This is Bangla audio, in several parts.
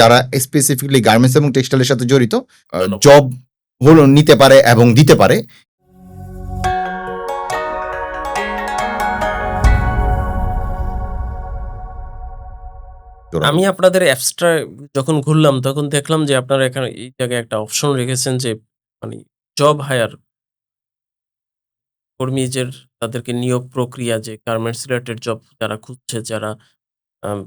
যারা স্পেসিফিকলি গার্মেন্টস এবং টেক্সটাইলের সাথে জড়িত ধন্যবাদ। জব হলো নিতে পারে এবং দিতে পারে। আমি আপনাদের অ্যাপসটা যখন ঘুরলাম তখন দেখলাম যে আপনারা এখানে এই জায়গায় একটা অপশন রেখেছেন যে মানে জব হায়ার কর্মীদের তাদেরকে নিয়োগ প্রক্রিয়া যে গার্মেন্টস রিলেটেড জব যারা খুঁজছে, যারা আম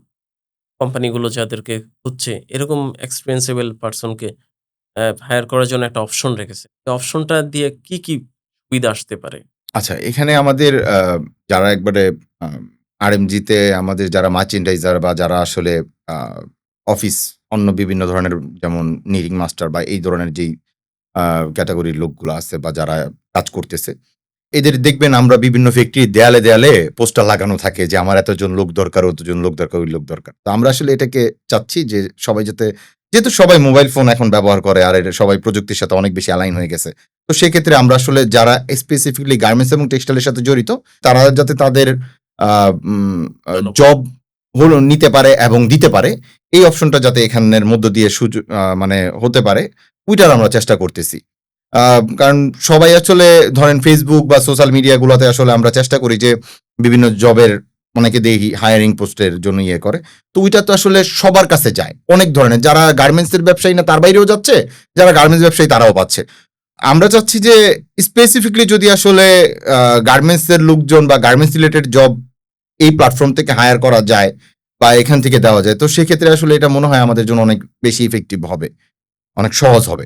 কোম্পানিগুলো যাদেরকে খুঁজছে, এরকম এক্সপেন্সিবল পারসনকে হায়ার করার জন্য একটা অপশন রেখেছে। এই অপশনটা দিয়ে কি সুবিধা আসতে পারে? আচ্ছা, এখানে আমাদের যারা একবারে আরএমজিতে আমাদের যারা মার্চেন্ডাইজার বা যারা আসলে আ অফিস অন্য বিভিন্ন ধরনের যেমন নিডিং মাস্টার বা এই ধরনের যেই আ ক্যাটেগরির লোকগুলো আছে বা যারা কাজ করতেছে, এদের দেখবেন আমরা বিভিন্ন ফ্যাক্টরির দেয়ালে, দেয়ালে পোস্টার লাগানো থাকে যে আমার এতজন লোক দরকার, অতজন লোক দরকার, ওই লোক দরকার। তো আমরা আসলে এটাকে চাচ্ছি যে সবাই যেহেতু সবাই মোবাইল ফোন এখন ব্যবহার করে আর এটা সবাই প্রযুক্তির সাথে অনেক বেশি অ্যালাইন হয়ে গেছে। তো সেক্ষেত্রে আমরা আসলে যারা স্পেসিফিকলি গার্মেন্টস এবং টেক্সটাইলের সাথে জড়িত, তারা যাতে তাদের আ উম আ ধন্যবাদ। জব হলো নিতে পারে এবং দিতে পারে, এই অপশনটা যাতে এখানের মধ্য দিয়ে মানে হতে পারে, ওইটার আমরা চেষ্টা করতেছি। কারণ সবাই আসলে ধরেন Facebook বা সোশ্যাল মিডিয়া গুলাতে আসলে আমরা চেষ্টা করি যে বিভিন্ন জবের অনেকে দেখি হায়ারিং পোস্টের জন্য ইয়ে করে। তো ওইটা তো আসলে সবার কাছে যায়। অনেক ধরনের যারা গার্মেন্টস এর ব্যবসায়ী না তার বাইরেও যাচ্ছে, যারা গার্মেন্টস ব্যবসায়ী তারাও পাচ্ছে। আমরা চাচ্ছি যে স্পেসিফিকলি যদি আসলে গার্মেন্টস এর লোকজন বা গার্মেন্টস রিলেটেড জব এই প্ল্যাটফর্ম থেকে হায়ার করা যায় বা এখান থেকে দেওয়া যায়। তো সেক্ষেত্রে আসলে এটা মনে হয় আমাদের জন্য অনেক বেশি ইফেক্টিভ হবে। অনেক সহজ হবে।